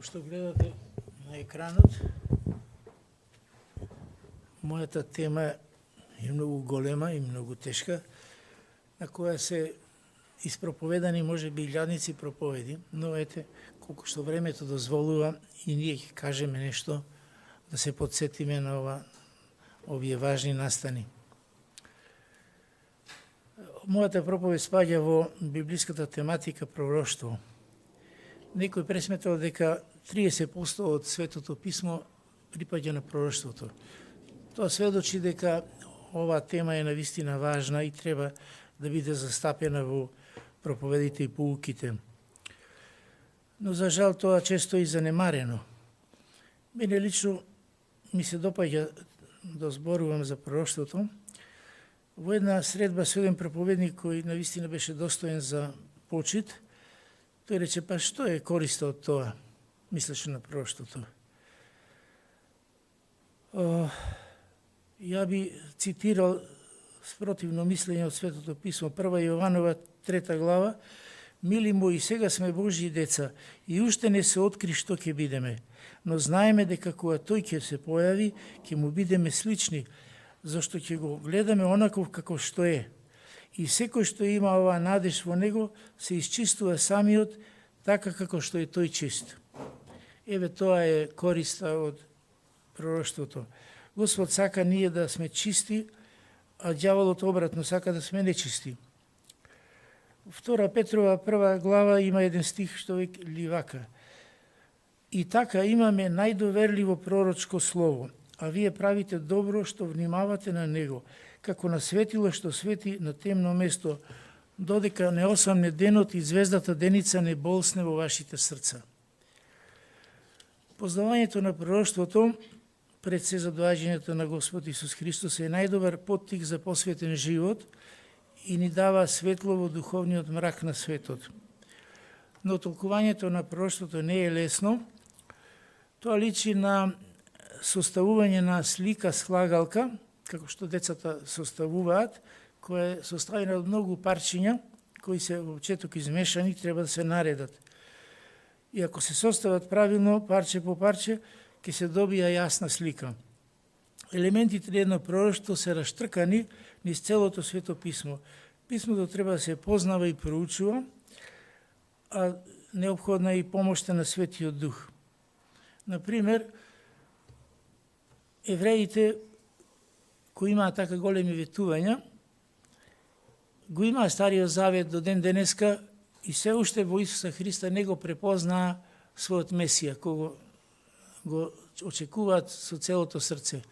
Што гледате на екранот, мојата тема е многу голема и многу тешка, на која се испроповедани може би илјадници проповеди, но ете, колку што времето дозволува и ние ќе кажеме нешто да се подсетиме на овие важни настани. Мојата проповед спаѓа во библиската тематика пророштво. Некој пресметал дека 30% од Светото писмо припаѓа на пророштвото. Тоа сведочи дека оваа тема е навистина важна и треба да биде застапена во проповедите и поуките. Но за жал тоа често и занемарено. Мене лично ми се допаѓа да зборувам за пророштвото. Во една средба со еден проповедник кој навистина беше достоен за почит, тој рече, па што е користа од тоа? Мислеше на пророштвото. Ја би цитирал спротивно мислење од Светото писмо, 1 Јованова 3 глава, мили мои, сега сме Божји деца и уште не се откри што ќе бидеме, но знаеме дека кога тој ќе се појави, ќе му бидеме слични, зашто ќе го гледаме онаков како што е. И секој што има оваа надеж во него, се исчистува самиот, така како што е тој чист. Еве тоа е користа од пророштвото. Господ сака ние да сме чисти, а ѓаволот обратно сака да сме нечисти. 2 Петрова 1 глава има еден стих што вели вака. И така имаме најдоверливо пророчко слово, а вие правите добро што внимавате на него, како на светило што свети на темно место, додека не осамне денот и звездата деница не болсне во вашите срца. Познавањето на пророштвото пред се за доаѓањето на Господ Исус Христос е најдобар поттик за посветен живот и ни дава светло во духовниот мрак на светот. Но толкувањето на пророштвото не е лесно. Тоа личи на составување на слика слагалка, како што децата составуваат, која е составена од многу парчиња, кои се во четок измешани, треба да се наредат. И ако се состават правилно, парче по парче, ќе се добија јасна слика. Елементите на едно пророштво се раштркани низ целото Свето писмо. Писмото треба да се познава и проучува, а неопходна е и помошта на Светиот Дух. Например, евреите кои имаат така големи ветувања, го имаа Стариот Завет до ден денеска и се уште во Исуса Христа не го препознаа својот Месија, кога го очекуваат со целото срце,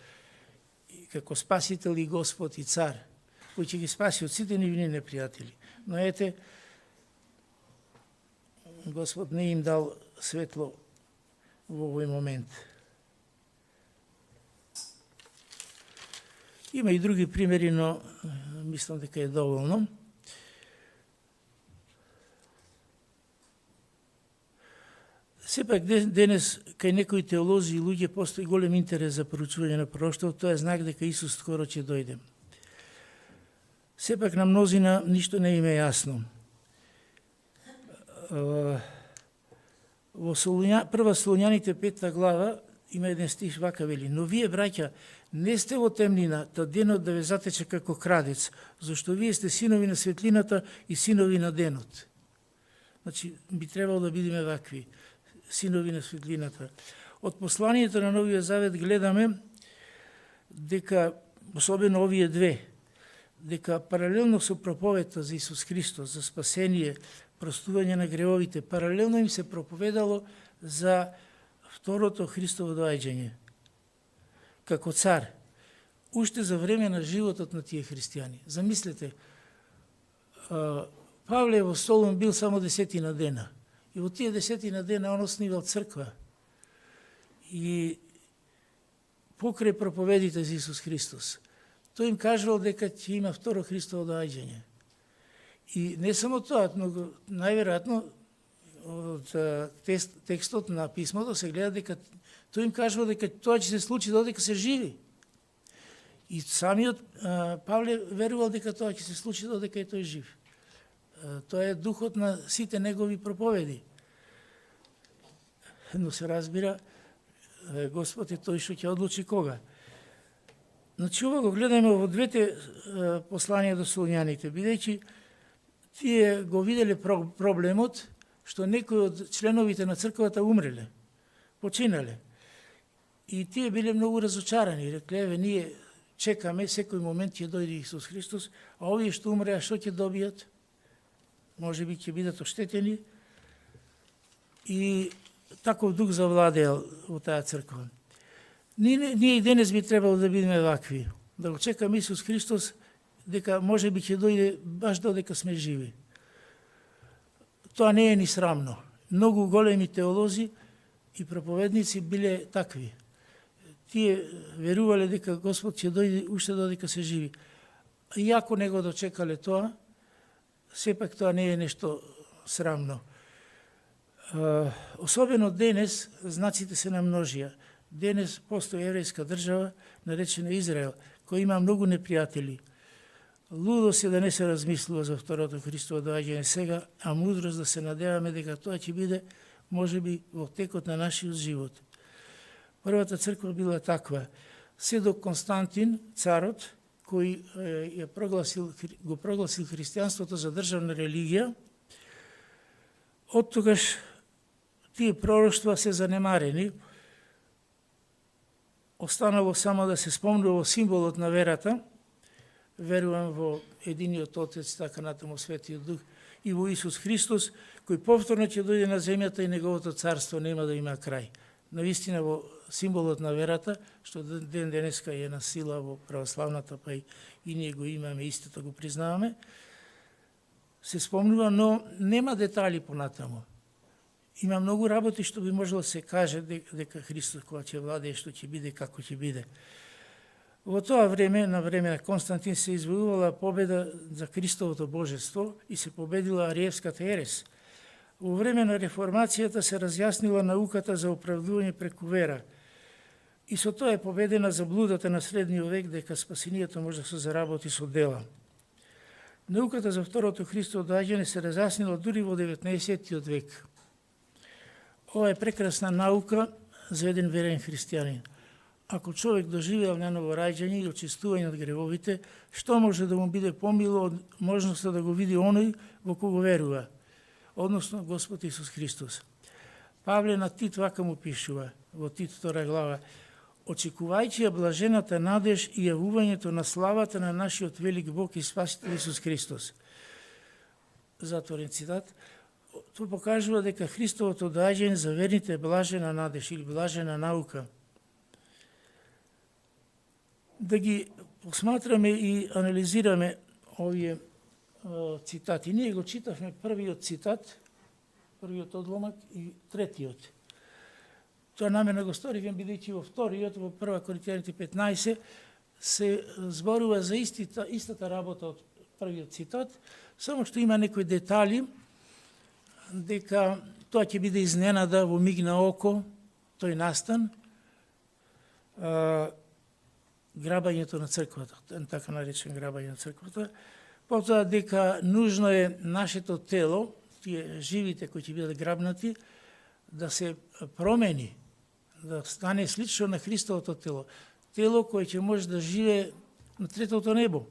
како Спасител и Господ и Цар, кој ќе ги спаси од сите нивни непријатели. Но ете, Господ не им дал светло во овој момент. Има и други примери, но мислам дека е доволно. Сепак денес кај некои теолози и луѓе постои голем интерес за проучување на пророштвото, тоа е знак дека Исус скоро ќе дојде. Сепак на мнозина ништо не им е јасно. Во прва Солуњаните 5 глава има еден стих вака вели: но вие, браќа, не сте во темнина, та денот да ве затече како крадец, зашто вие сте синови на светлината и синови на денот. Значи, би требало да бидеме вакви, синови на светлината. Од посланието на Новиот Завет гледаме дека, особено овие две, дека паралелно со проповедта за Исус Христос, за спасение, простување на гревовите, паралелно им се проповедало за второто Христово доаѓање, како цар, уште за време на животот на тие христијани. Замислете, Павле во Солун бил само 10 дена, и во тие 10 дена он основил црква. И покрај проповедите за Исус Христос, тој им кажувал дека ќе има второ Христово доаѓање. И не само тоа, но најверојатно од текстот на писмото се гледа дека тој им кажува дека тоа ќе се случи додека се живи. И самиот Павле верувал дека тоа ќе се случи додека е тој жив. Тоа е духот на сите негови проповеди. но се разбира, Господ е тој што ќе одлучи кога. Значи, ова го гледаме во двете посланија до Солуњаните, бидејќи тие го виделе проблемот што некои од членовите на црквата умреле, починале. И тие биле многу разочарани, рекле, еве, ние чекаме, секој момент ќе дојде Исус Христос, а овие што умреа, што ќе добијат? Може би ќе бидат оштетени. И таков дух завладеал во таа црква. Ние и денес би требало да бидеме вакви, да го чекаме Исус Христос, дека може би ќе дојде баш додека сме живи. Тоа не е ни срамно. Многу големи теолози и проповедници биле такви. Тие верувале дека Господ ќе дојде уште додека се живи. И ако не го дочекале тоа, сепак тоа не е нешто срамно. Особено денес знаците се намножија. Денес постои еврејска држава, наречена Израел, која има многу непријатели. Лудо се да не се размислува за второто Христово доаѓање сега, а мудрост да се надеваме дека тоа ќе биде, можеби, во текот на нашиот живот. Првата црква била таква. Се до Константин, царот, кој го прогласил христијанството за државна религија, од тогаш тие пророќства се занемарени. Останало само да се спомнува символот на верата. Верувам во единиот Отец, така натаму Светиот Дух, и во Исус Христос, кој повторно ќе дојде на земјата и неговото царство нема да има крај. Навистина во символот на верата, што ден денеска е на сила во православната, па и ние го имаме, истото го признаваме, се спомнува, но нема детали понатаму. Има многу работи што би можело да се каже дека Христос кога ќе владее, што ќе биде, како ќе биде. Во тоа време, на време на Константин, се извојувала победа за Христовото божество и се победила ариевската ерес. Во време на реформацијата се разјаснила науката за оправдување преку вера. И со тоа е победена заблудата на средниот век дека спасението може да се заработи со дела. Науката за второто Христово доаѓање се разјаснила дури во 19. век. Ова е прекрасна наука за еден верен христијанин. Ако човек доживеал наново раѓање и очистување од гревовите, што може да му биде помило од можноста да го види оној во кого верува, односно Господ Исус Христос. Павле на Тит вака му пишува во Тит 2 глава: очекувајќи ја блажената надеж и јавувањето на славата на нашиот велик Бог и Спасител Исус Христос. Затворен цитат. Тоа покажува дека Христовото доаѓање за верните е блажена надеж или блажена наука. Да ги посматраме и анализираме овие цитати. Ние го читавме првиот цитат, првиот одломак и третиот. Тоа намерно го сторивме, бидејќи во вториот, во 1 Коринтијаните 15, се зборува за истата работа од првиот цитат, само што има некои детали, дека тоа ќе биде изненада во миг на око, тој настан, грабањето на црквата, така наречен грабање на црквата, потоа дека нужно е нашето тело, тие живите кои ќе бидат грабнати, да се промени, да стане слично на Христовото тело. Тело кое ќе може да живее на третото небо.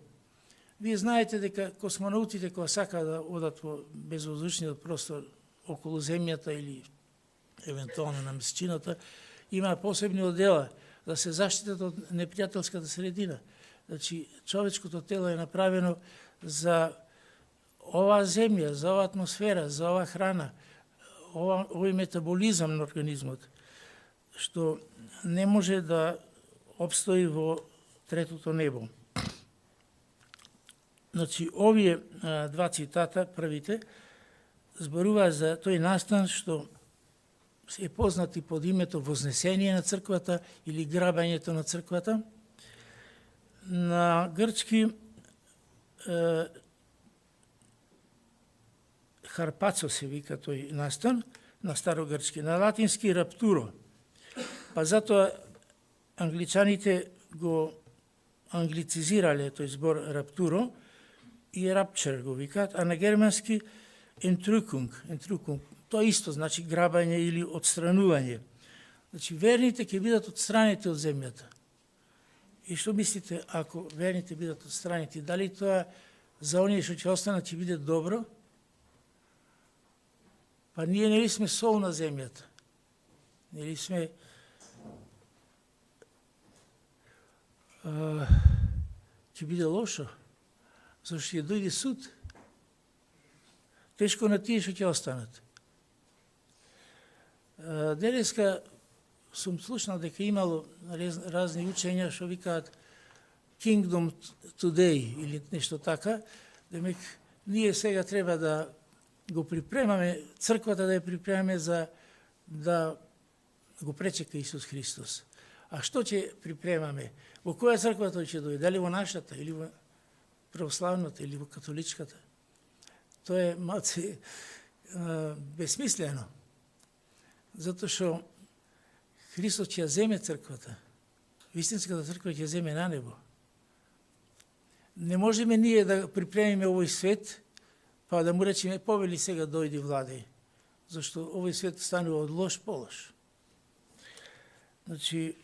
Вие знаете дека космонаутите кога сака да одат во безвоздушниот простор околу земјата или евентуално на месечината, има посебни оддела да се заштитат од непријателската средина. Значи, човечкото тело е направено за оваа земја, за оваа атмосфера, за оваа храна, овој метаболизам на организмот, што не може да обстои во третото небо. Значи, овие два цитата, првите, зборува за тој настан што е познати под името вознесение на црквата или грабањето на црквата. На грчки харпацо се вика тој настан, на старогрчки, на латински раптуро. Па затоа англичаните го англицизирале тој збор раптуро и рапчер го викаат, а на германски ентрукунг, тоа исто значи грабање или отстранување. Значи верните ќе бидат отстранети од земјата. И што мислите, ако верните бидат отстранети, дали тоа за оние што ќе останат ќе биде добро? Па ние нели сме сол на земјата. Нели сме ќе биде лошо, зашто ќе дојде суд. Тешко на тие што ќе останат. Денеска сум слушнал дека имало разни учења што викаат Kingdom Today или нешто така, демек ние сега треба да го припремаме, црквата да ја припремаме за да го пречека Исус Христос. А што ќе припремаме? Во која црква тој ќе дојде? Дали во нашата, или во православната, или во католичката? Тоа е малце безсмислено. Затоа што Христос ќе ја земе црквата. Вистинската црква ќе ја земе на небо. Не можеме ние да припремиме овој свет, па да му речеме повели сега дојди владеј. Зашто овој свет станува од лош по лош. Значи,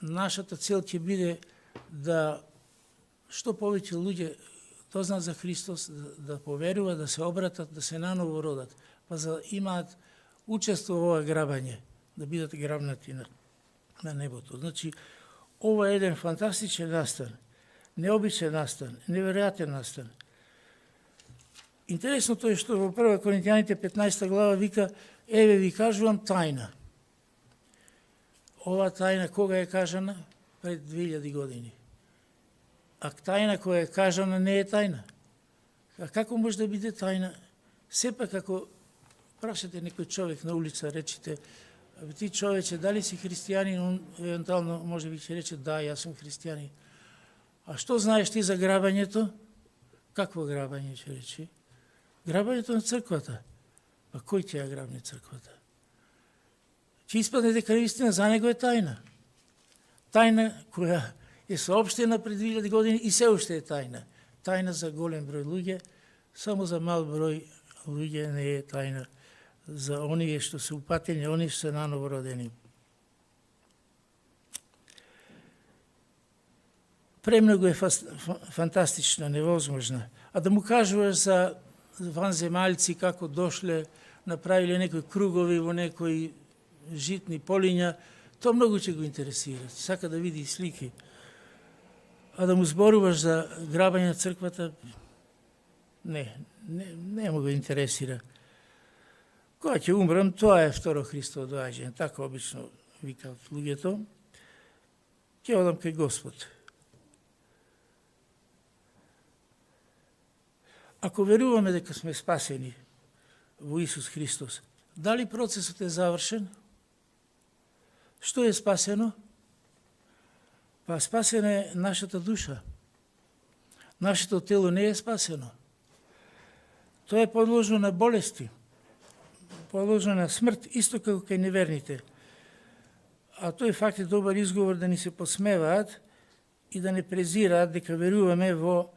нашата цел ќе биде да што повеќе луѓе дознаат за Христос, да поверуваат, да се обратат, да се наново родат, па за имаат учество во ова грабање, да бидат грабнати на небото. Значи, ова е еден фантастичен настан, необичен настан, неверојатен настан. Интересното е што во 1 Коринтијаните 15 глава вика, еве ви кажувам тајна. Ова тајна кога е кажана? Пред 2000 години. А тајна која е кажана не е тајна. А како може да биде тајна? Сепак ако прашате некој човек на улица, речите, ти човече, дали си христијанин, он евентуално може би ќе рече, да, јас сум христијанин. А што знаеш ти за грабањето? Какво грабање ќе рече? Грабањето на црквата. Па кој ќе ја грабне црквата? Ќе испадне дека наистина за него е тајна. Тајна која е соопштена пред 2000 години и се уште е тајна. Тајна за голем број луѓе, само за мал број луѓе не е тајна. За оние што се упатени, оние што се наново родени. Премногу е фантастична, невозможна. А да му кажуваш за ванземалци како дошле, направиле некои кругови во некои житни полиња, тоа многу ќе го интересира. Сака да види слики. А да му зборуваш за грабање на црквата, не му го интересира. Кога ќе умрам, тоа е второ Христово доаѓање. Така обично викаат луѓето. Ќе одам кај Господ. Ако веруваме дека сме спасени во Исус Христос, дали процесот е завршен? Што е спасено? Па спасена е нашата душа. Нашето тело не е спасено. Тоа е подложено на болести, подложено на смрт, исто како кај неверните. А тој факт е добар изговор да ни се посмеваат и да не презираат дека веруваме во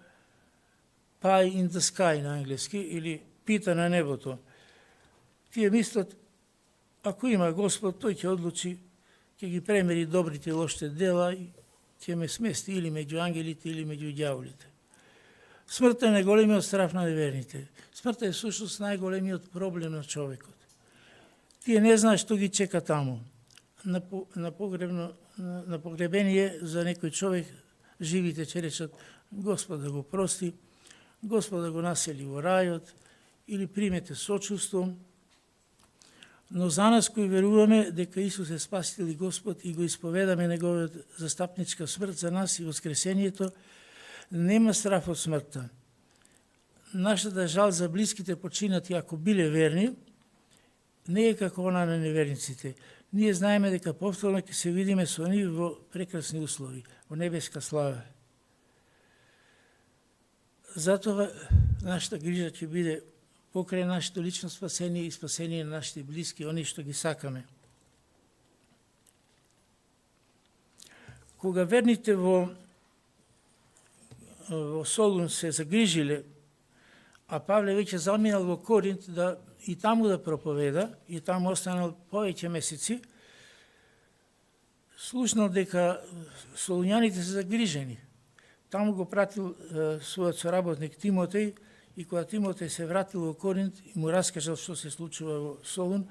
pie in the sky на англиски, или пита на небото. Тие мислат, ако има Господ, тој ќе одлучи, ќе ги премери добрите и лошите дела и ќе ме смести или меѓу ангелите, или меѓу ѓаволите. Смртта е најголемиот страф на неверните. Смртта е всушност најголемиот проблем на човекот. Тие не знаат што ги чека таму. На погребение за некој човек живите ќе речат Господ да го прости, Господ да го насели во рајот, или примете сочувством. Но за нас кои веруваме дека Исус е Спасител и Господ и го исповедаме неговиот застапничка смрт за нас и воскресението, нема страф од смртта. Нашата жал за блиските починати, ако биле верни, не е како она на неверниците. Ние знаеме дека повторно ќе се видиме со нив во прекрасни услови, во небеска слава. Затоа нашата грижа ќе биде покрај нашето лично спасение и спасение на нашите блиски, они што ги сакаме. Кога верните во Солун се загрижиле, а Павле веќе заминал во Коринт да и таму да проповеда, и таму останал повеќе месеци, слушнал дека солуњаните се загрижени. Таму го пратил својот соработник Тимотеј, и кога Тимотеј се вратил во Коринт и му раскажал што се случува во Солун,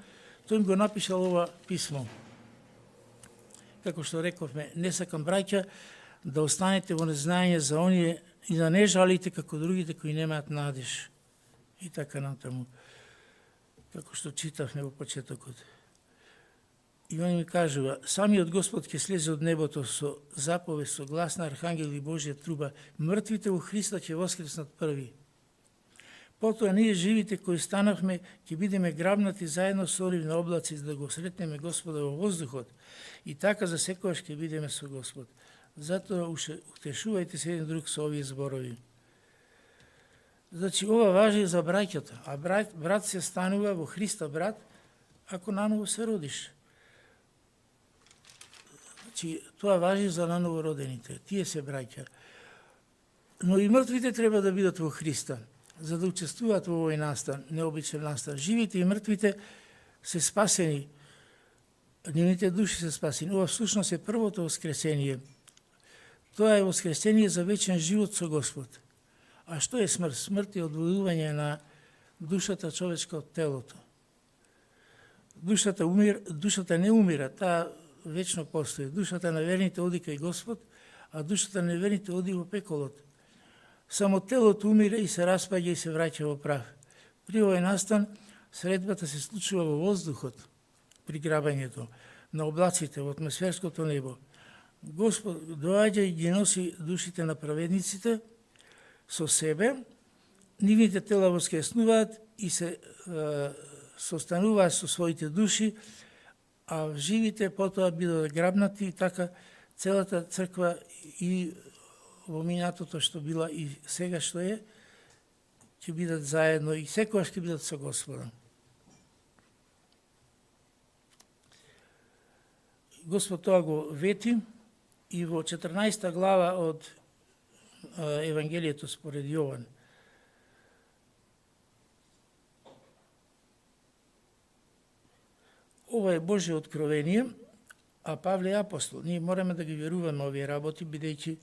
тој им го напишал ова писмо. Како што рековме, не сакам, браќа, да останете во незнање за оние и да не жалите како другите кои немаат надеж. И така натаму, како што читавме во почетокот. И он ми кажува, самиот Господ ќе слезе од небото со заповест, со глас на архангел и Божја труба, мртвите во Христа ќе воскреснат први. Потоа ние живите кои станавме, ќе бидеме грабнати заедно со орив на облаци, за да го сретнеме Господа во воздухот. И така за секојаш ќе бидеме со Господ. Затоа утешувајте се еден друг со овие зборови. Значи, ова важи за браќата, а брат се станува во Христа брат, ако наново се родиш. Значи, тоа важи за наново родените, тие се браќа. Но и мртвите треба да бидат во Христа, за да учествуваат во овој настан, необичен настан. Живите и мртвите се спасени, нивните души се спасени. Ова всушност е првото воскресение. Тоа е воскресение за вечен живот со Господ. А што е смрт? Смрт е одвојување на душата човечка од телото. Душата не умира, таа вечно постои. Душата на верните оди кај Господ, а душата на неверните оди во пеколот. Само телото умира и се распаѓа и се враќа во прав. При овој настан средбата се случува во воздухот, при грабањето, на облаците, во атмосферското небо. Господ доаѓа и ги носи душите на праведниците со себе, нивните тела воскреснуваат и се состануваат со своите души, а живите потоа бидат грабнати и така целата црква и во минатото што била и сега што е, ќе бидат заедно и секогаш ќе бидат со Господа. Господ тоа го вети и во 14 глава од Евангелието според Јован. Ова е Божје откровение, а Павле е апостол. Ние мораме да ги веруваме овие работи, бидејќи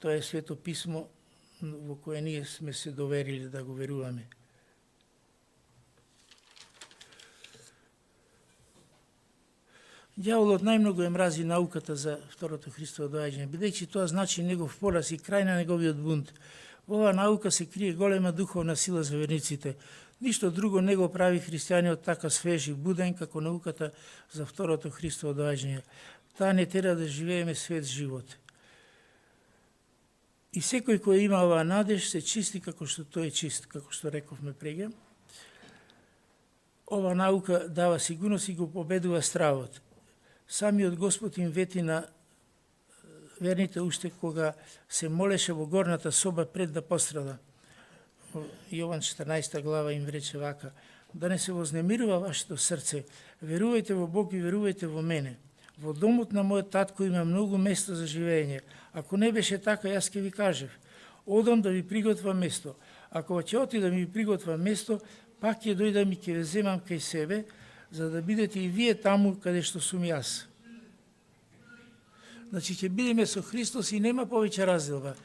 тоа е свето писмо во кое ние сме се доверили да го веруваме. Дјаволот најмногу е мрази науката за второто Христово доаѓање, бидејќи тоа значи негов пораз и крај на неговиот бунт. Во оваа наука се крие голема духовна сила за верниците. Ништо друго не го прави христијаниот така свеж и буден како науката за второто Христово доаѓање. Таа не тера да живееме свет живот. И секој кој има оваа надеж се чисти како што тој е чист, како што рековме прега. Ова наука дава сигурност и го победува стравот. Самиот Господ им вети на верните уште кога се молеше во горната соба пред да пострада. Јован 14 глава им рече вака: да не се вознемирува вашето срце, верувајте во Бог и верувајте во мене. Во домот на мојот татко има многу место за живење. Ако не беше така, јас ќе ви кажев: одам да ви приготвам место. Ако ќе оти да ми приготвам место, пак ќе дојдам и ќе ве земам кај себе, за да бидете и вие таму каде што сум јас. Значи ќе бидеме со Христос и нема повеќе разделба.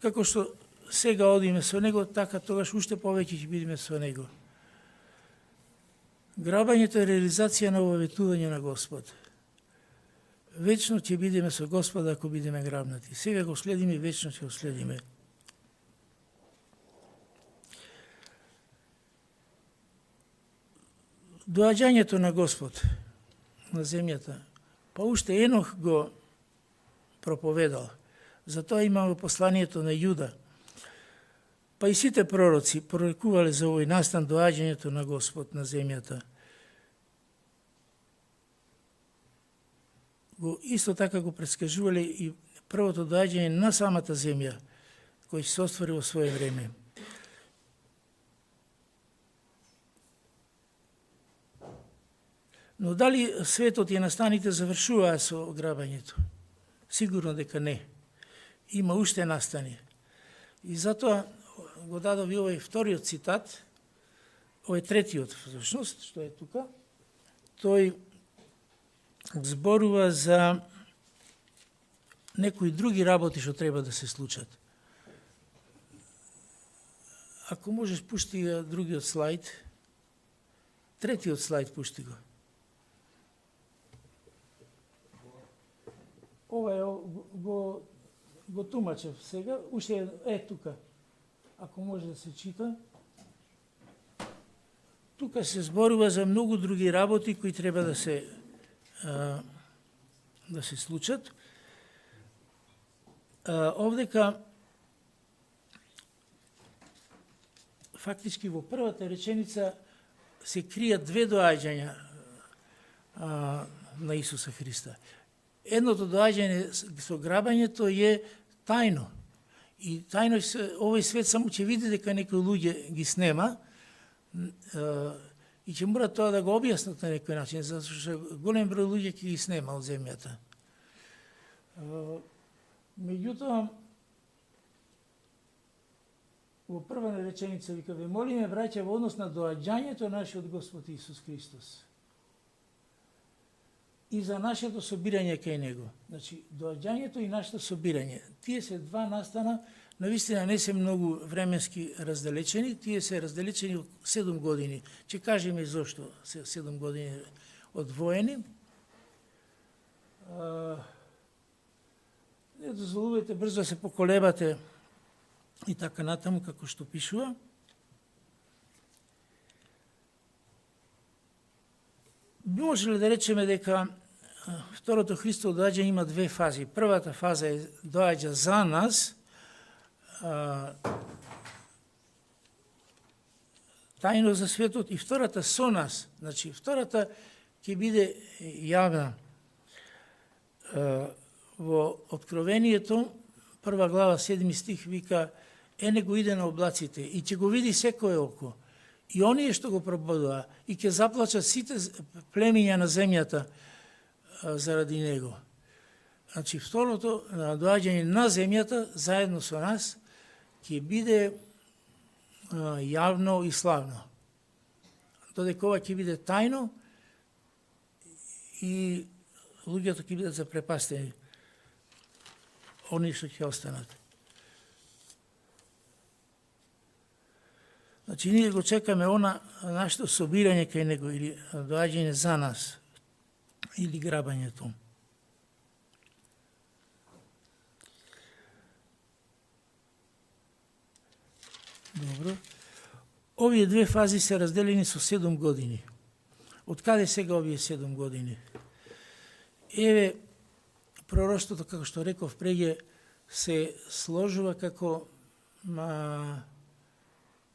Како што сега одиме со Него, така тогаш уште повеќе ќе бидеме со Него. Грабањето е реализација на оветување на Господ. Вечно ќе бидеме со Господа ако бидеме грабнати. Сега го следиме и вечно ќе го следиме. Доаѓањето на Господ на земјата, па уште Енох го проповедал. Затоа имаме посланието на Јуда. Па и сите пророци пророкувале за овој настан доаѓањето на Господ на земјата. Исто така го предскажувале и првото доаѓање на самата земја, кој се оствари во своје време. Но дали светот и настаните завршуваа со грабањето? Сигурно дека не. Има уште настани. И затоа го дадов и овој вториот цитат, овој третиот всушност, што е тука, тој зборува за некои други работи што треба да се случат. Ако можеш, пушти другиот слайд. Третиот слайд пушти го. Ова е го тумачев сега, уште е тука. Ако може да се чита. Тука се зборува за многу други работи кои треба да се случат. Овдека фактички во првата реченица се кријат две доаѓања на Исуса Христа. Едното доаѓање со грабањето е тајно. И тајно овој свет само ќе види дека некои луѓе ги снема и ќе мора тоа да го објаснат на некој начин, затоа што голем број луѓе ќе ги снема од земјата. Меѓутоа, во прва реченица вика: ве молиме, браќа, во однос на доаѓањето нашиот Господ Исус Христос и за нашето собирање кај Него. Значи, доаѓањето и нашето собирање. Тие се два настана, навистина не се многу временски разделечени, тие се разделечени од 7 години. Ќе кажеме зошто се 7 години одвоени. Не дозволувајте брзо да се поколебате и така натаму како што пишува. Би можеле да речеме дека второто Христово доаѓање има две фази. Првата фаза е доаѓа за нас, тајно за светот, и втората со нас. Значи, втората ќе биде јавна. Во Откровението, 1 глава, 7 стих вика: ене го иде на облаците и ќе го види секое око. И оние што го прободува и ќе заплачат сите племиња на земјата заради него. Значи, второто доаѓање на земјата заедно со нас ќе биде јавно и славно. Додека ова ќе биде тајно и луѓето ќе бидат запрепастени. Они што ќе останат. Значи, ние го чекаме нашето собирање кај него, или доаѓање за нас, или грабањето. Добро. Овие две фази се разделени со 7 години. Од каде сега овие 7 години? Еве, пророштото, како што реков преге, се сложува како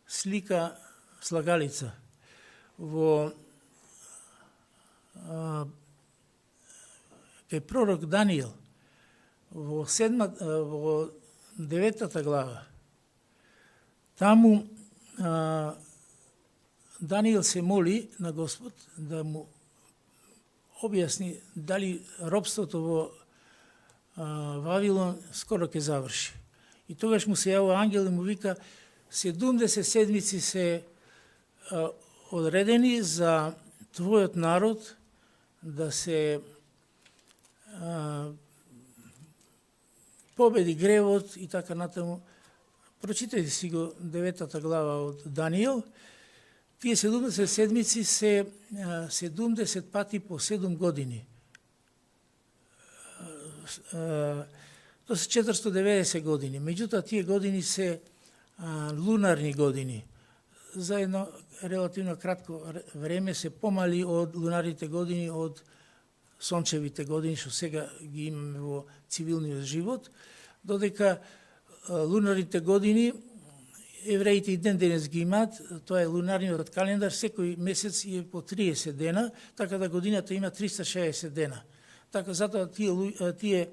слика слагалица. Во кај пророк Даниил, во 9 глава, таму Даниил се моли на Господ да му објасни дали робството во Вавилон скоро ќе заврши. И тогаш му се јавува ангел и му вика: 70 седмици се одредени за твојот народ да се победи гревот и така натаму. Прочитајте си го 9 глава од Даниил. Тие 70 седмици се 70 пати по 7 години. Тоа се 490 години. Меѓутоа, тие години се лунарни години. За едно релативно кратко време се помали од лунарните години, од сончевите години, што сега ги имаме во цивилниот живот, додека лунарните години евреите и ден денес ги имаат, тоа е лунарниот календар, секој месец е по 30 дена, така да годината има 360 дена. Така затоа тие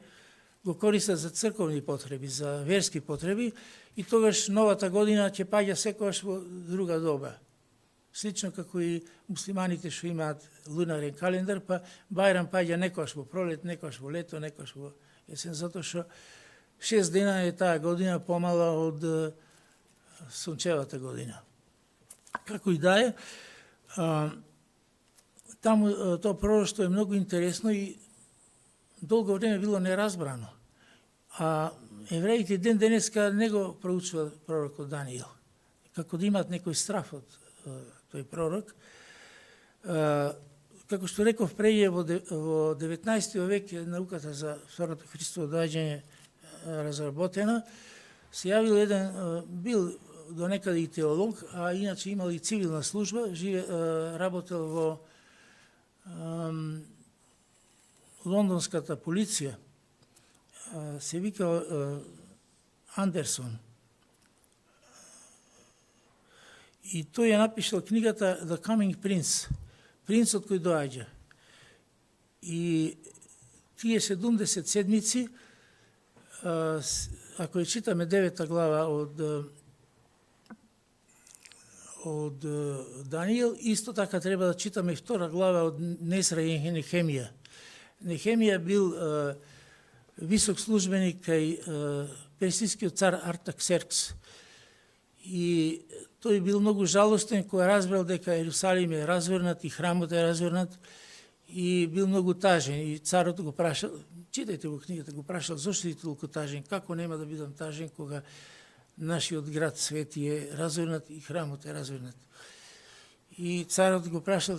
го користат за црковни потреби, за верски потреби, и тогаш новата година ќе паѓа секогаш во друга доба. Слично како и муслиманите што имаат лунарен календар, па Бајрам паѓа некогаш во пролет, некогаш во лето, некогаш во есен, затоа што 6 дена е таа година помала од сончевата година. Како и да е, таму тоа пророштво е многу интересно и долго време било неразбрано. А евреите ден денеска не го проучуваат пророкот Даниил. Како да имаат некој страф од тој пророк. Како што реков преје, во 19. век е науката за второто Христово доаѓање разработена. Се јавил еден, бил до некаде и теолог, а иначе имал и цивилна служба, работел во лондонската полиција, се викал Андерсон. И тој ја напишал книгата The Coming Prince, принцот кој доаѓа. И тие 70 седмици, ако ја читаме 9 глава од Даниил, исто така треба да читаме и 2 глава од Незра и Нехемија. Нехемија бил висок службеник кај персискиот цар Артаксеркс. И тој бил многу жалостен кога разбрал дека Ерусалим е развернат и храмот е развернат, и бил многу тажен. И царот го прашал, читајте го книгата, го прашал, зошто си толку тажен, како нема да бидам тажен кога нашиот град Свети е развернат и храмот е развернат. И царот го прашал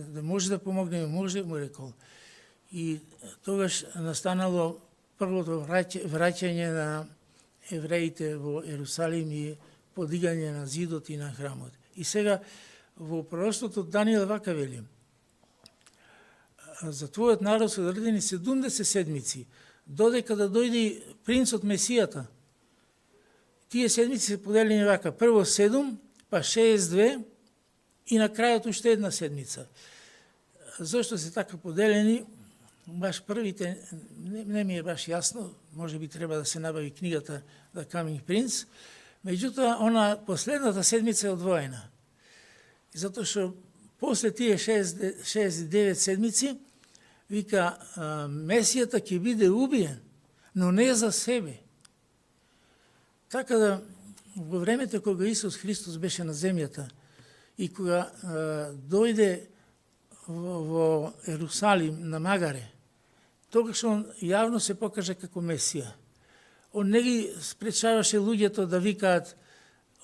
да може да помогне, може, му рекол. И тогаш настанало првото враќање на евреите во Ерусалим и подигање на зидот и на храмот. И сега во пророштвото Даниил вака вели: за твојот народ се одредени 70 седмици, додека да дојде принцот Месијата. Тие седмици се поделени вака: прво 7, па 62 и на крајот уште една седмица. Зошто се така поделени? Баш првите не ми е баш јасно, може би треба да се набави книгата The Coming Prince, меѓутоа она последната седмица е одвоена. Затоа што после тие 69 седмици вика Месијата ќе биде убиен, но не за себе. Така да во времето кога Исус Христос беше на земјата и кога дојде во Ерусалим на магаре, тогаш он јавно се покажа како Месија. Он не ги спречаваше луѓето да викаат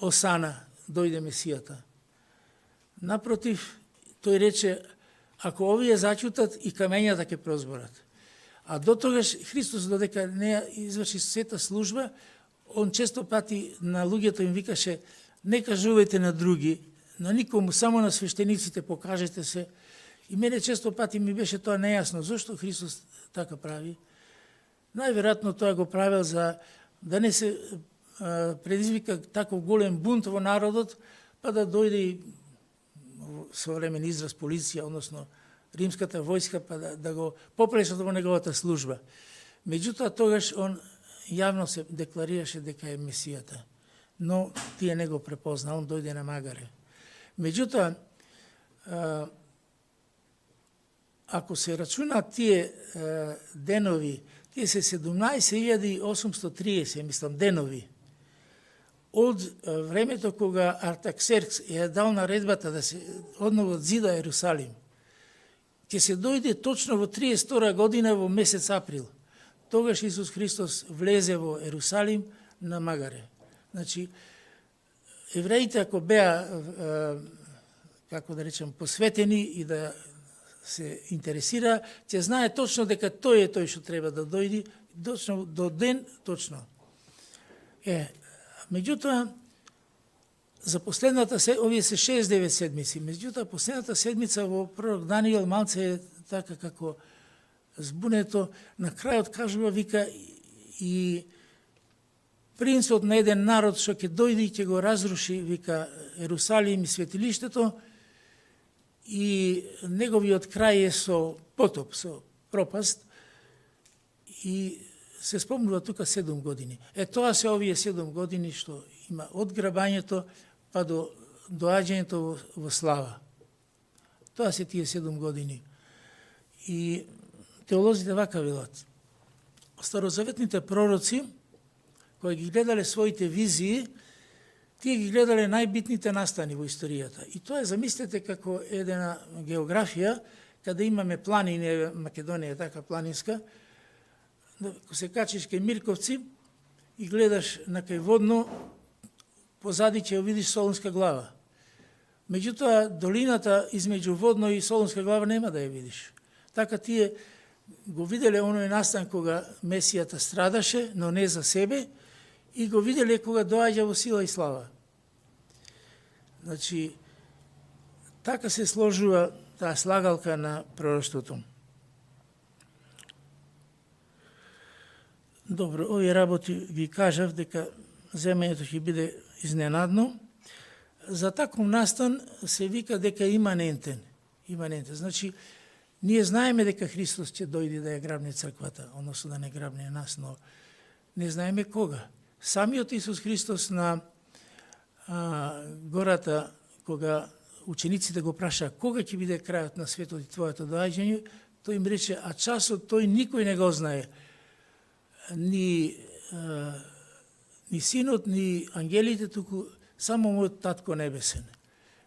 Осана, дојде Месијата. Напротив, тој рече, ако овие зачутат, и камењата ќе прозборат. А до тогаш Христос, додека не изврши сета служба, он често пати на луѓето им викаше: не кажувајте на други, на никому, само на свештениците покажете се. И мене често пати ми беше тоа нејасно, зошто Христос така прави. Најверојатно тоа го правил за да не се предизвика таков голем бунт во народот, па да дојде и современ израз полиција, односно римската војска, па да го попречат во неговата служба. Меѓутоа тогаш он јавно се декларираше дека е Месијата, но тие не го препозна, он дојде на магаре. Меѓутоа, ако се рачунаат тие денови, тие се 17.830, мислам, денови, од времето кога Артаксеркс ја дал наредбата да се одново зида Ерусалим, ќе се дојде точно во 32 година во месец април. Тогаш Исус Христос влезе во Ерусалим на магаре. Значи, евреите ако беа, како да речем, посветени и да се интересира, ќе знае точно дека тој е тој што треба да дојди, точно до ден точно. Меѓутоа, за последната овие се 6-9 седмици, меѓутоа последната седмица во пророк Даниил малце е така како збунето, на крајот кажува, вика, и принцот на еден народ што ќе дојде и ќе го разруши, вика, Ерусалим и светилиштето, и неговиот крај е со потоп, со пропаст, и се спомнува тука 7 години. Тоа се овие 7 години што има од грабањето па до доаѓањето во слава. Тоа се тие 7 години. И теолозите вака велат: старозаветните пророци, кои ги гледале своите визии, тие ги гледале најбитните настани во историјата. И тоа е, замислете, како една географија, каде имаме планини, Македонија е така планинска, ако се качиш кај Мирковци и гледаш на кај Водно, позади ќе ја видиш Солунска глава. Меѓутоа, долината измеѓу Водно и Солунска глава нема да ја видиш. Така тие го виделе оној настан кога Месијата страдаше, но не за себе, и го виделе кога доаѓа во сила и слава. Значи, така се сложува таа слагалка на пророштвото. Добро, овие работи ви кажав дека земењето ќе биде изненадно. За таков настан се вика дека е иманентен. Иманентен. Значи, ние знаеме дека Христос ќе дојде да ја грабне црквата, односно да не грабне нас, но не знаеме кога. Самиот Исус Христос на гората, кога учениците го праша кога ќе биде крајот на светот и твоето доаѓање, тој им рече, а часот тој никој не го знае. Ни синот, ни ангелите, туку само мојот татко небесен.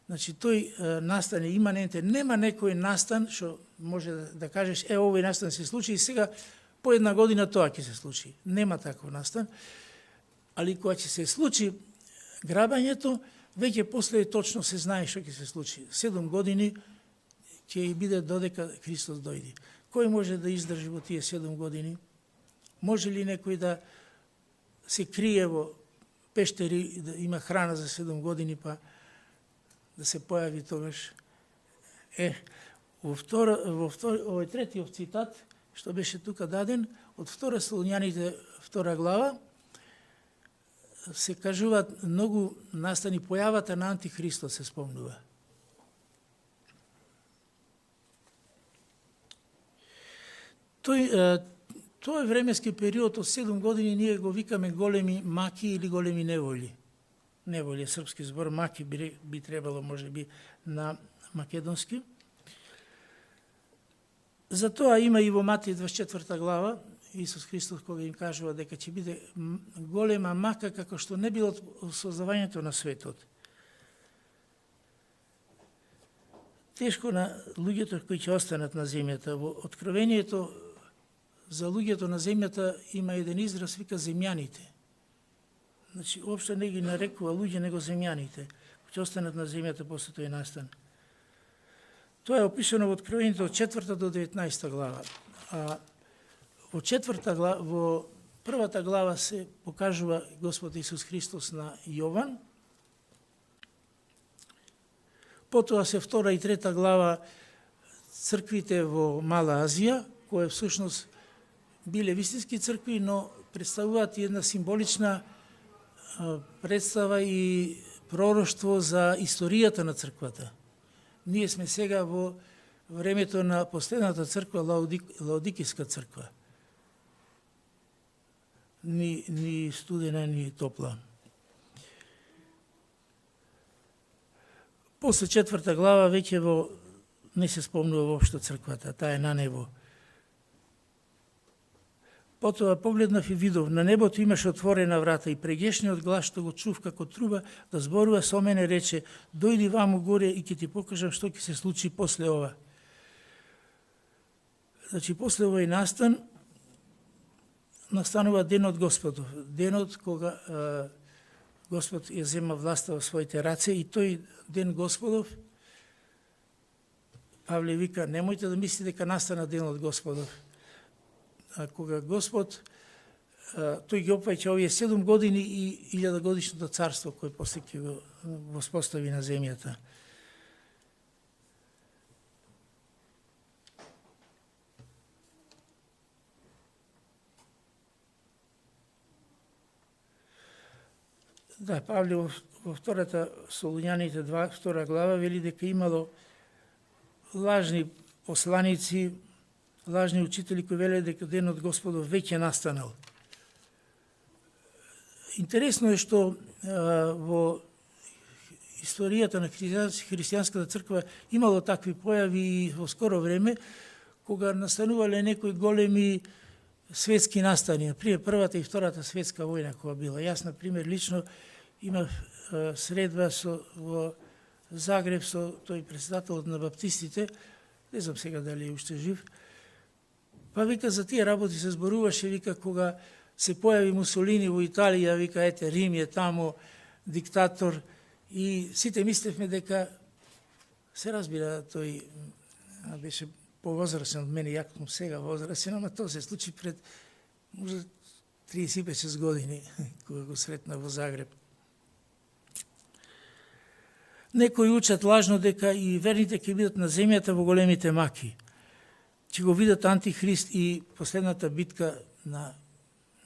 Значи, тој настан е иманентен. Нема некој настан, што може да кажеш, овој настан се случи и сега по една година тоа ќе се случи. Нема таков настан. Али кога ќе се случи грабањето, веќе после точно се знае што ќе се случи. 7 години ќе биде додека Христос дојде. Кој може да издржи во тие 7 години? Може ли некој да се крие во пештери, да има храна за 7 години, па да се појави тогаш? Овој третиот цитат, што беше тука даден, од 2 Солуњаните 2 глава, се кажуваат многу настани, појавата на Антихристот се спомнува. Тој временски период од 7 години ние го викаме големи маки или големи неволи. Неволи е српски збор, маки би требало може би на македонски. Затоа има и во Матеј 24 глава, Исус Христос кога им кажува дека ќе биде голема мака како што не било од создавањето на светот. Тешко на луѓето кои ќе останат на земјата. Во Откровението за луѓето на земјата има еден израз, вика земјаните. Значи, уопште не ги нарекува луѓе, него земјаните, кои ќе останат на земјата после тој настан. Тоа е опишано во Откровението од 4 до 19 глава. А во првата глава се покажува Господ Исус Христос на Јован. Потоа се 2 и 3 глава црквите во Мала Азија, кои всушност биле вистински цркви, но представуваат една символична представа и пророштво за историјата на црквата. Ние сме сега во времето на последната црква, Лаодикиска црква. Ни студена, ни топла. После 4 глава веќе не се спомнува воопшто црквата, таа е на небо. Потоа погледнав и видов, на небото имаше отворена врата и прегешниот глас што го чув како труба да зборува со мене рече, дојди ваму горе и ќе ти покажам што ќе се случи после ова. Значи, после овој настан, настанува денот Господов, денот кога Господ ја зема власта во своите раце и тој ден Господов, Павле вика, немојте да мислите дека настана денот Господов. Кога Господ, тој ги опаѓа овие 7 години и 1000 годишното царство кој после ќе го воспостави на земјата. Да, Павле во 2 Солуњаните 2 глава вели дека имало лажни посланици, лажни учители кои веле дека денот Господов веќе настанал. Интересно е што во историјата на христијанската црква имало такви појави и во скоро време, кога настанувале некои големи светски настани, например Првата и Втората светска војна кога била. Јас, например, лично Има средба во Загреб со тој председателот на баптистите, не знам сега дали е уште жив, па вика за тие работи се зборуваше, вика кога се појави Мусолини во Италија, вика ете Рим е таму, диктатор, и сите мислевме дека, се разбира, тој беше повозрасен од мене, јак му сега возрасен, ама тоа се случи пред може 35 години, кога го сретна во Загреб. Некои учат лажно дека и верните ќе бидат на земјата во големите маки. Ќе го видат Антихрист и последната битка на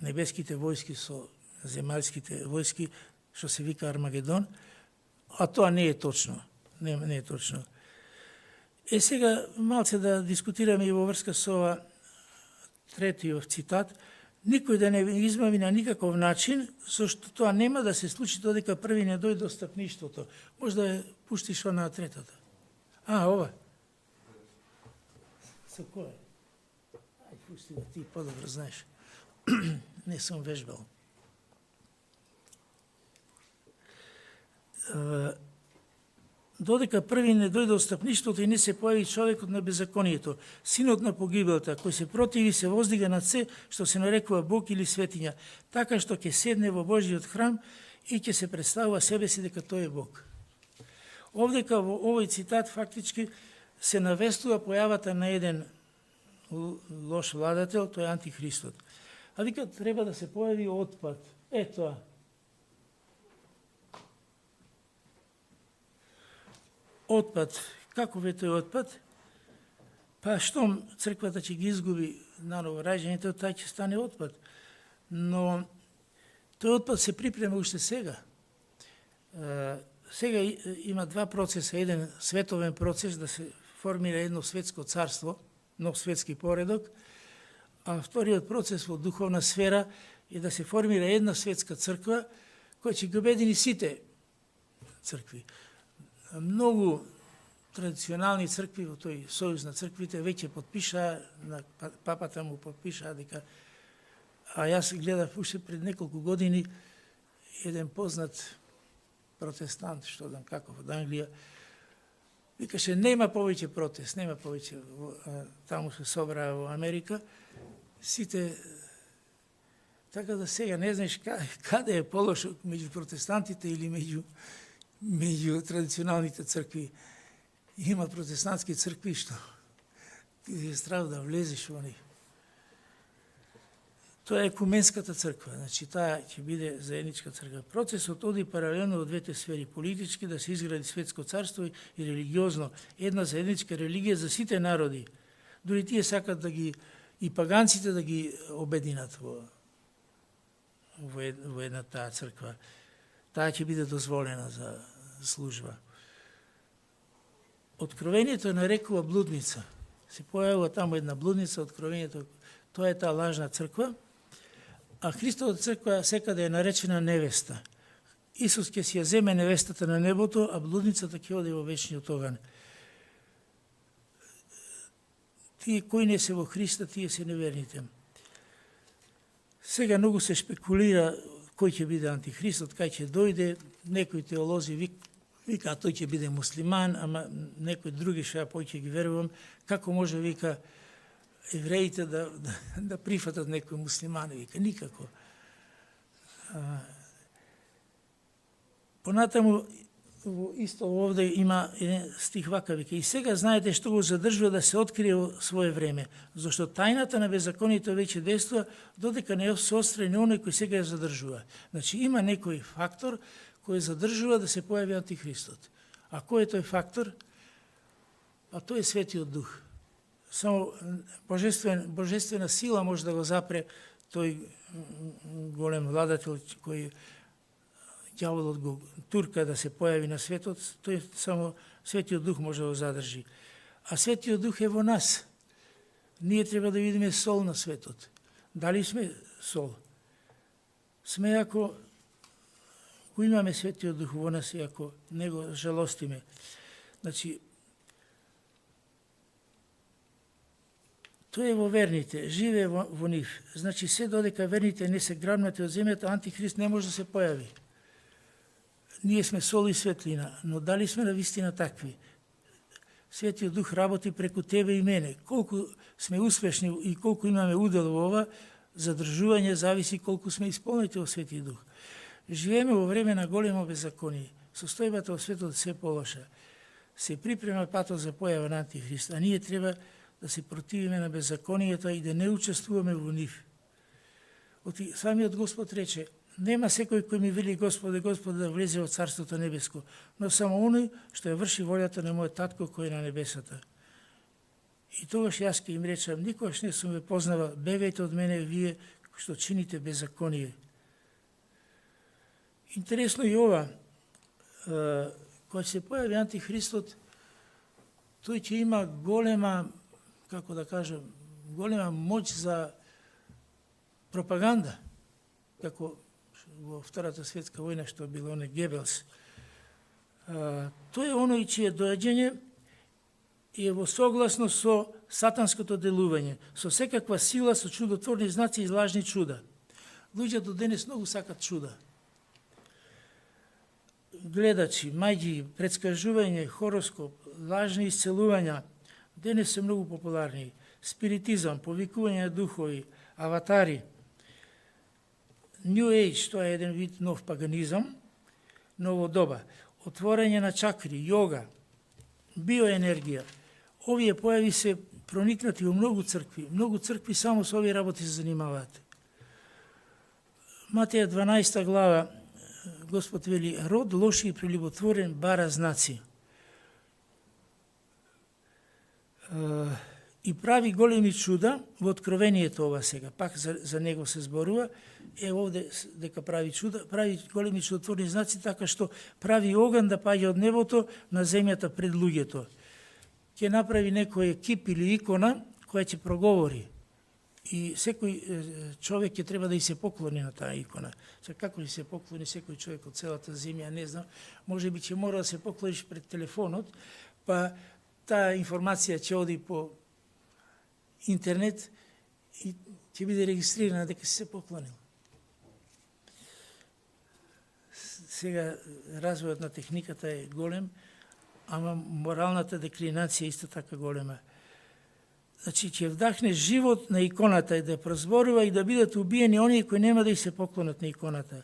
небеските војски со земјалските војски, што се вика Армагедон, а тоа не е точно. Не е точно. Сега малце да дискутираме и во врска со ова третиот цитат. Никој да не измави на никаков начин, зашто тоа нема да се случи додека први не дојде до стапништвото. Може да ја пуштиш на третата. Ова. Со кој? Ај, пусти да ти подобро знаеш. Не сум вежбал. Додека први не дојде до стапништвото и не се појави човекот на беззаконието, синот на погибелта, кој се противи се воздига над се што се нарекува Бог или светиња, така што ќе седне во Божиот храм и ќе се представува себе си дека тој е Бог. Овдека во овој цитат фактички се навестува појавата на еден лош владател, тој е Антихристот. А вика треба да се појави отпад. Тоа. Отпад. Како е тој отпад? Па штом црквата ќе ги изгуби наново раѓањето, тај ќе стане отпад. Но тој отпад се припрема уште сега. Сега има два процеса. Еден световен процес да се формира едно светско царство, нов светски поредок, а вториот процес во духовна сфера е да се формира една светска црква која ќе ги обедини сите цркви. Многу традиционални цркви во тој сојуз на црквите веќе подпишаа, на папата му подпишаа дека, а јас гледав уште пред неколку години еден познат протестант, што дам каков од Англија, викаше нема повеќе протест, нема повеќе, таму се собраа во Америка, сите, така да сега не знаеш каде е полошок меѓу протестантите или меѓу традиционалните цркви. Има протестантски цркви што ти е страв да влезеш во нив. Тоа е екуменската црква, значи таа ќе биде заедничка црква. Процесот оди паралелно во двете сфери, политички да се изгради светско царство и религиозно, една заедничка религија за сите народи. Дори тие сакат да ги и паганците да ги обединат во една таа црква. Таа ќе биде дозволена за служба. Откровението нарекува блудница. Се појавува таму една блудница, откровението, тоа е таа лажна црква, а Христовата црква секаде е наречена невеста. Исус ќе си ја земе невестата на небото, а блудницата ќе оде во вечниот оган. Тие кои не се во Христа, тие се неверните. Сега многу се шпекулира кој ќе биде антихристот, кај ќе дојде, некои теолози вика тој ќе биде муслиман, ама некои други што ја ќе ги верувам, како може вика евреите да прифатат некој муслиман, вика никако. Понатаму исто овде има еден стих вака вика и сега знаете што го задржува да се открие во свое време, зашто тајната на беззаконието веќе действува додека не се острани оној кој сега ја задржува. Значи има некој фактор кој задржува да се појави антихристот. А кој е тој фактор? А тој е Светиот Дух. Само божествена сила може да го запре тој голем владател кој ѓаволот го турка да се појави на светот, тој само Светиот Дух може да го задржи. А Светиот Дух е во нас. Ние треба да видиме сол на светот. Дали сме сол? Сме ако го имаме Светиот Дух во нас и ако не го жалостиме. Значи, тој е во верните, живее во нив. Значи, се додека верните не се грабнати од земјата, антихрист не може да се појави. ние сме сол и светлина, но дали сме навистина такви? Светиот Дух работи преку тебе и мене. Колку сме успешни и колку имаме удел во ова, задржување зависи колку сме исполнети во Светиот Дух. Живееме во време на големо беззаконие. Состојбата во светот се полоша. Се припрема патот за појава на Антихрист, а ние треба да се противиме на беззаконијата и да не учествуваме во нив. Оти самиот Господ рече: нема секој кој ми вели Господе, Господе, да влезе во Царството Небеско, но само оној што ја врши волјата на мојот татко кој е на небесата. И тогаш јас ќе им речам: никогаш не сум ве познава, бегајте од мене вие што чините беззаконие. Интересно и ова, кога се појави Антихристот, тој ќе има голема, како да кажам, голема моќ за пропаганда, како во Втората светска војна што било оне Гебелс. Тој е оној чие доаѓање е во согласно со сатанското делување, со секаква сила, со чудотворни знаци и лажни чуда. Луѓето денес многу сакат чуда. Гледачи, маѓи, предскажување, хороскоп, лажни исцелувања, денес се многу популарни. Спиритизам, повикување на духови, аватари, New Age, тоа е еден вид нов паганизам, ново доба, отворање на чакри, јога, биоенергија. Овие појави се проникнати во многу цркви. Многу цркви само со овие работи се занимаваат. Матеја 12 глава, Господ вели: род лоши и прелюботворен бара знаци. И прави големи чуда во Откровението ова сега, пак за него се зборува, овде дека прави чуда, прави големи чудотворни знаци, така што прави оган да паѓа од небото на земјата пред луѓето. Ќе направи некој екип или икона која ќе проговори. И секој човек ќе треба да и се поклони на таа икона. Како ли се поклони секој човек од целата земја, не знам, може би ќе мора да се поклониш пред телефонот, па таа информација ќе оди по интернет и ќе биде регистрирана дека си се поклонил. Сега развојот на техниката е голем, ама моралната деклинација е исто така голема. Значи, ќе вдахне живот на иконата и да прозборува и да бидат убиени оние кои нема да и се поклонат на иконата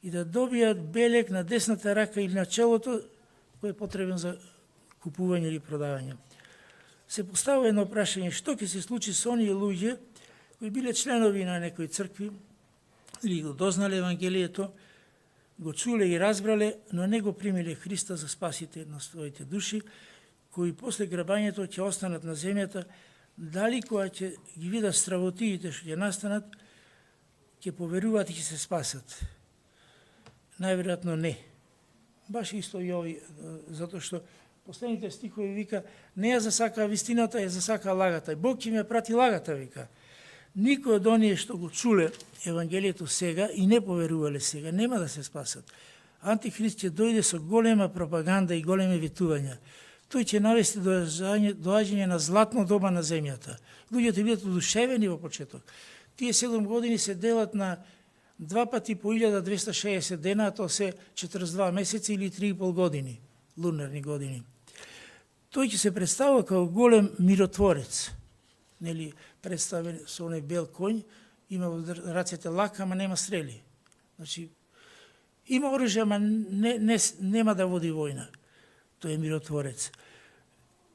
и да добијат белек на десната рака или на челото кој е потребен за купување или продавање. Се поставува едно прашање: што ќе се случи со оние луѓе кои биле членови на некои цркви или го дознале Евангелието, го чуле и разбрале, но не го примиле Христа за спасите на своите души, кои после грабањето ќе останат на земјата, дали кога ќе ги видат стравотиите што ќе настанат, ќе поверуваат и ќе се спасат? Најверојатно не. Баш исто и ови, затоа што последните стихови вика: не ја засака вистината, ја засака лагата. Бог ќе ме прати лагата, вика. Никој од оние што го чуле Евангелието сега и не поверувале сега, нема да се спасат. Антихрист ќе дојде со голема пропаганда и големи ветувања. Тој ќе навести доаѓање на златно доба на земјата. Луѓето бидат одушевени во почеток. Тие 7 години се делат на 2 пати по 1260 дена, тоа се 42 месеци или 3,5 години, лунарни години. Тој ќе се представува како голем миротворец. Нели, представен со оној бел конј, има во рацете лак, ама нема стрели. Значи, има оружје, ама нема да води војна. Тој е миротворец.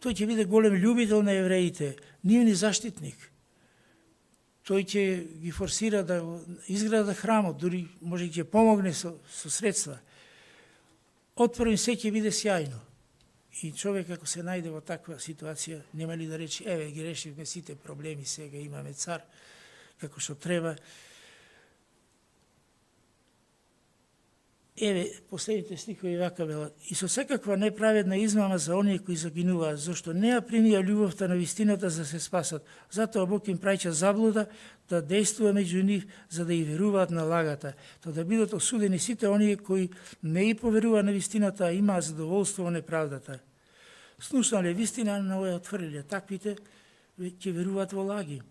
Тој ќе биде голем љубител на евреите, нивни заштитник. Тој ќе ги форсира да изграда храмот, дури може ќе помогне со средства. Отпрво се ќе биде сјајно. И човек ако се најде во таква ситуација, нема ли да рече: еве, ги решивме сите проблеми, сега имаме цар, како што треба. Еве, последните стихови вака велат: и со секаква неправедна измама за оние кои загинуваат, зашто не ја примија љубовта на вистината за се спасат. Затоа Бог им праќа заблуда да действува меѓу нив, за да и веруваат на лагата, тоа да бидат осудени сите оние кои не и поверуваат на вистината, а имаат задоволство во неправдата. Слушнале вистина, но ја отфрлиле. Таквите ќе веруваат во лаги.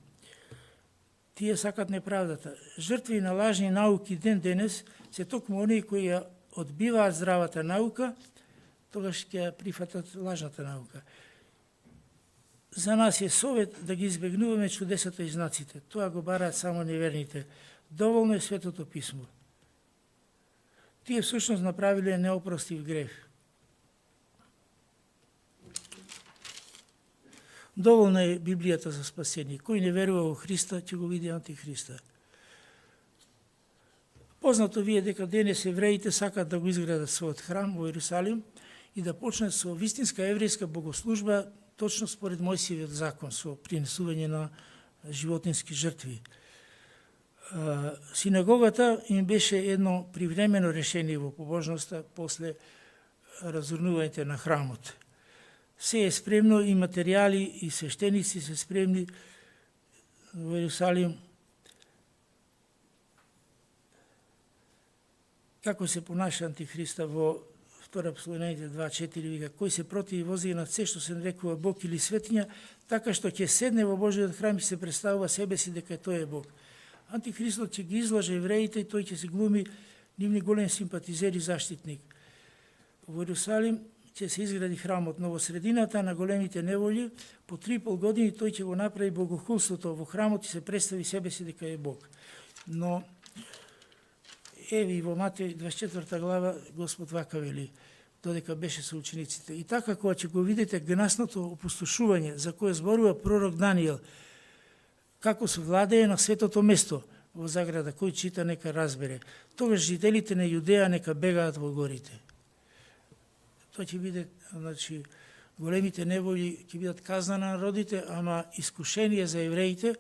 Тие сакат неправдата. Жртви на лажни науки ден денес се токму оние кои ја одбиваат здравата наука, тогаш ќе прифатат лажната наука. За нас е совет да ги избегнуваме чудесата и знаците. Тоа го бараат само неверните. Доволно е Светото писмо. Тие всушност направиле неопростив грех. Доволна е Библијата за спасение. Кој не верува во Христа, ќе го види антихриста. Познато ви е дека денес евреите сакат да го изградат својот храм во Иерусалим и да почнат со вистинска еврејска богослужба точно според Мојсиевиот закон, со принесување на животински жртви. Синагогата им беше едно привремено решение во побожноста после разурнувањето на храмот. Се е спремно и материјали и свештеници се спремни во Иерусалим. Како се понаша антихриста во Втора Посланијаните 2:4 вика, кој се противи вози на се што се нарекува Бог или светиња, така што ќе седне во Божиот храм и се представува себе си дека тој е Бог. Антихристот ќе ги излаже евреите и тој ќе се глуми нивни голем симпатизер и заштитник. Во Иерусалим ќе се изгради храмот, но во средината на големите неволји, по 3,5 години тој ќе го направи богохулството во храмот и се представи себе си дека е Бог. Но еви во Матеј 24 глава Господ вака вели, додека беше со учениците. И така кога ќе го видите гнасното опустошување за кое зборува пророк Даниел, како се владее на светото место во заграда, кој чита нека разбере. Тогаш жителите на Јудеја нека бегаат во горите. Тоа ќе биде, значи, големите неволји ќе бидат казна на народите, ама искушение за евреите.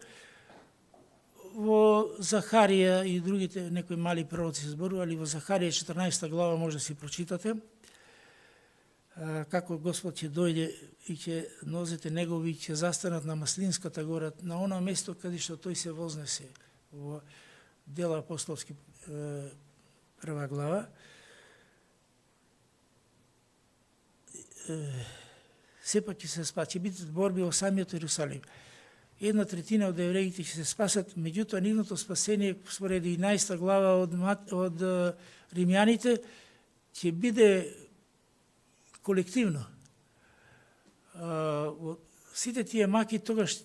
Во Захарија и другите некои мали пророци се зборували, во Захарија 14 глава може да си прочитате, како Господ ќе дојде и ќе нозете негови ќе застанат на Маслинската гора, на оно место каде што тој се вознесе, во Дела апостолски 1 глава. Сепак ќе се спаси, ќе бидат борби во самиот Иерусалим. 1/3 од евреите ќе се спасат, меѓутоа нивното спасение според 11 глава од римјаните ќе биде колективно. Сите тие маки тогаш,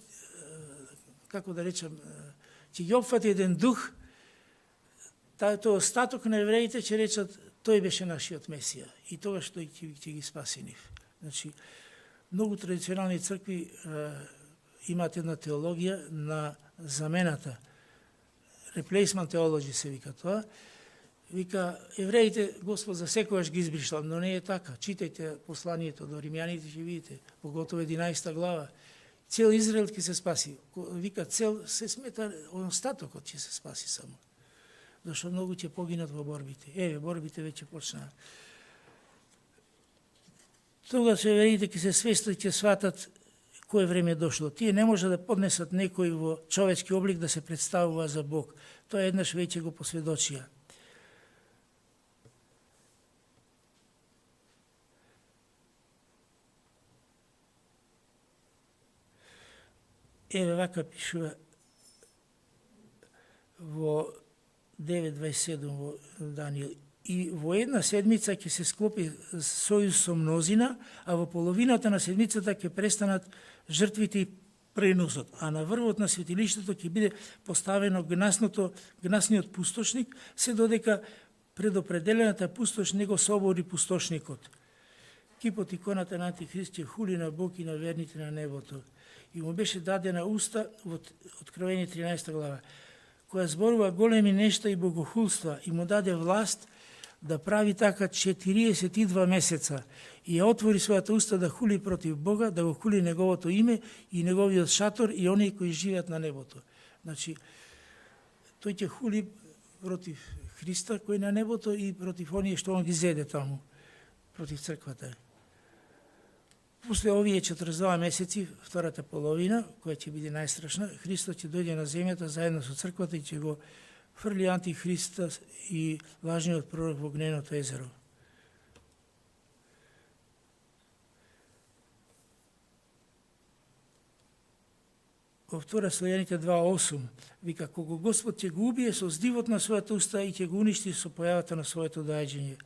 како да речем, ќе ги опфати еден дух, тој остаток на евреите ќе речат тој беше нашиот Месија и тогаш тој ќе ги спаси нив. Значи, многу традиционални цркви имаат една теологија на замената. Replacement theology се вика тоа. Вика, евреите Господ за секојаш ги избришал, но не е така. Читајте посланието до римјаните, ќе видите, поготово 11 глава. Цел Израел ќе се спаси. Вика, цел се смета, остатокот ќе се спаси само. Зашто многу ќе погинат во борбите. Еве, борбите веќе почнаа. Тогаш евреите ќе се свестат, ќе сватат кое време е дошло. Тие не може да поднесат некој во човечки облик да се представува за Бог. Тоа еднаш веќе го посведочија. Еве вака пишува во 9:27 во Даниил. И во една седмица ќе се склопи сојуз со мнозина, а во половината на седмицата ќе престанат жртвите и преносот, а на врвот на светилиштето ќе биде поставено гнасниот пустошник, се додека предопределената пустош не го собори пустошникот. Кипот иконата на Антихрист ќе хули на Бог и на верните на небото. И му беше дадена уста во Откровение 13 глава, која зборува големи нешта и богохулства и му даде власт да прави така 42 месеца и ја отвори својата уста да хули против Бога, да го хули неговото име и неговиот шатор и оние кои живеат на небото. Значи, тој ќе хули против Христа кој на небото и против оние што он ги зеде таму, против црквата. После овие 42 месеци, втората половина, која ќе биде најстрашна, Христос ќе дојде на земјата заедно со црквата и ќе го фрли антихриста и лажниот пророк во огненото езеро. Во Втора Слојаните 2:8 вика, кога Господ ќе го убие со здивот на својата уста и ќе го уништи со појавата на своето доаѓање.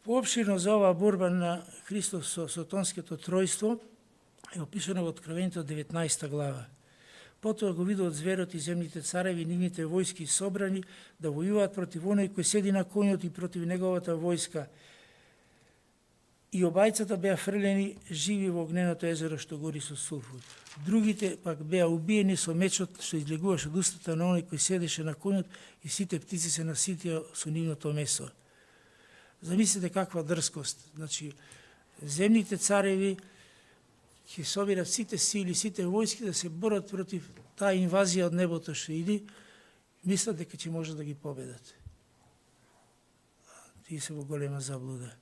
Поопширно за оваа борба на Христос со сатанското тројство е опишано во Откровението 19 глава. Потоа го видов зверот и земните цареви и нивните војски собрани да војуваат против оној кој седи на конјот и против неговата војска. И обајцата беа фрлени живи во огненото езеро што гори со сулфур. Другите пак беа убиени со мечот што излегуваше од устата на оној кој седеше на конјот и сите птици се наситија со нивното месо. Замислите каква дрскост. Значи, земните цареви ќе собират сите сили, сите војски да се борат против таа инвазија од небото што иди, мислат дека ќе може да ги победат. Тие се во голема заблуда.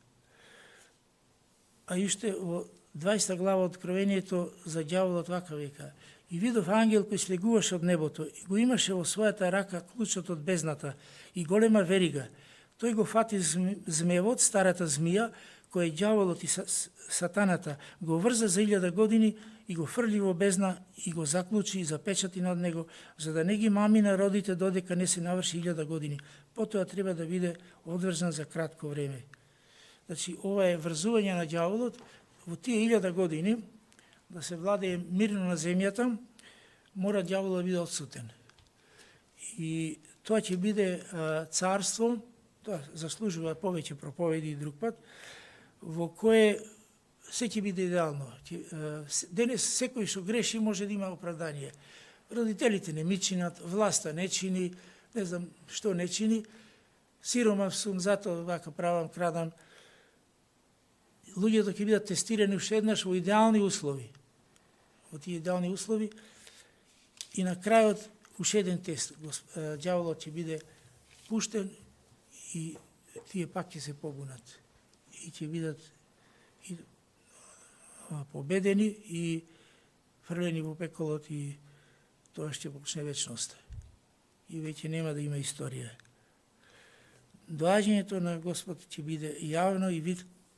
А уште во 20 глава Откровението за ѓаволот вака века: и видов ангел кој слегуваше од небото и го имаше во својата рака клучот од бездната и голема верига. Тој го фати змевот, старата змија, кој е ѓаволот и сатаната, го врза за 1000 години и го фрли во бездна и го заклучи и запечати над него, за да не ги мами народите додека не се наврши 1000 години. Потоа треба да биде одврзан за кратко време. Значи, ова е врзување на ѓаволот во тие 1000 години, да се владее мирно на земјата, мора ѓаволот да биде отсутен. И тоа ќе биде царство, тоа заслужува повеќе проповеди и друг пат, во кое се ќе биде идеално. Денес секој што греши може да има оправдание. Родителите не ми чинат, власта не чини, не знам што не чини, сиромав сум, затоа вака правам, крадам. Луѓето ќе бидат тестирани уште еднаш во идеални услови. Во тие идеални услови и на крајот уште еден тест. Ѓаволот ќе биде пуштен и тие пак ќе се побунат. И ќе бидат победени и фрлени во пеколот и тоа ќе почне вечноста. И веќе нема да има историја. Доаѓањето на Господ ќе биде јавно и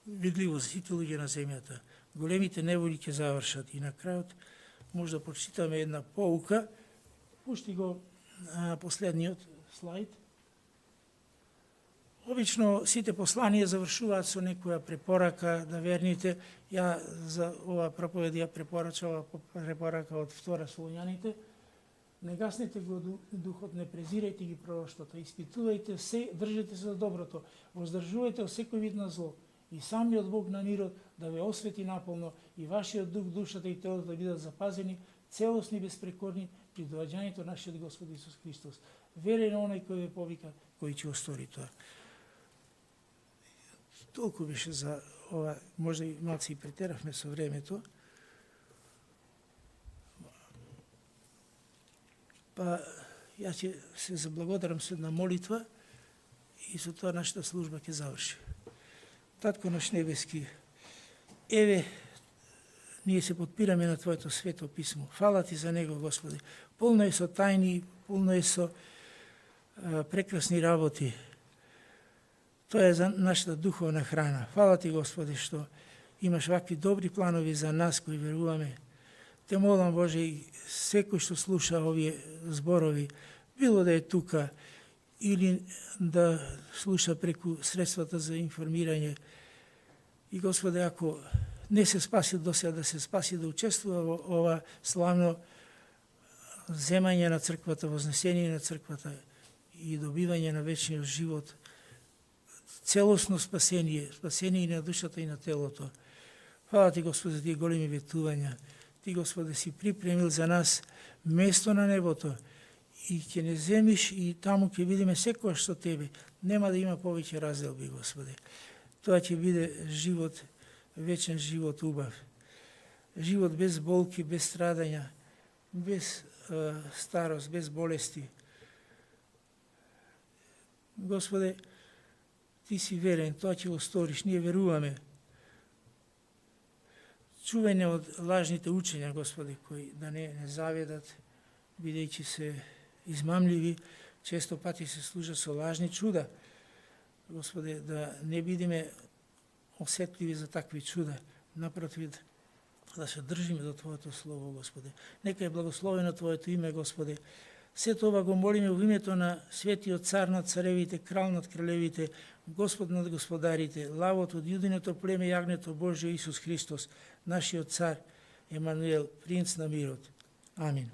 видливо за сите луѓе на земјата. Големите неволи ќе завршат и на крајот може да прочитаме една поука. Пушти го последниот слайд. Обично сите посланија завршуваат со некоја препорака на верните. Ја за ова проповед ја препорачала препорака од 2 Солуњаните. Не гаснете го духот, не презирајте ги пророштвата, испитувајте се, држете се за доброто, воздржувајте од секој вид на зло. И самиот Бог на мирот да ве освети наполно и вашиот дух, душата и телото да бидат запазени, целосни и безпрекорни при доаѓањето нашиот Господ Исус Христос. Верен оној кој ве повика, кој ќе остори тоа. Толку беше за ова, може и малци и претеравме со времето. Па, ја ќе се заблагодарам со една молитва и со тоа нашата служба ќе заврши. Татко наш небески, еве, ние се подпираме на Твоето свето писмо. Фала Ти за него, Господи. Полно е со тајни, полно е со прекрасни работи. Тоа е за нашата духовна храна. Фала Ти, Господи, што имаш вакви добри планови за нас кои веруваме. Те молам, Боже, и секој што слуша овие зборови, било да е тука или да слуша преку средствата за информирање. И, Господе, ако не се спаси до сега, да се спаси да учествува во ова славно земање на црквата, вознесение на црквата и добивање на вечниот живот, целосно спасение, спасение и на душата и на телото. Фала Ти, Господи, за тие големи ветувања. Ти, Господи, си припремил за нас место на небото и ќе не земиш и таму ќе видиме секојаш со Тебе. Нема да има повеќе разделби, Господи. Тоа ќе биде живот, вечен живот убав. Живот без болки, без страдања, без старост, без болести. Господи, Ти си верен, тоа ќе го сториш, ние веруваме. Чување од лажните учења, Господи, кои да не заведат, бидејќи се измамливи, често пати се служат со лажни чуда. Господи, да не бидеме осетливи за такви чуда, напротив, да се држиме до Твоето Слово, Господи. Нека е благословено Твоето име, Господи. Сето ова го молиме во името на Светиот Цар над царевите, Крал над кралевите, Господ над господарите, Лавот од јудиното племе, Јагнето Божие Исус Христос, нашиот Цар, Емануел, Принц на мирот. Амин.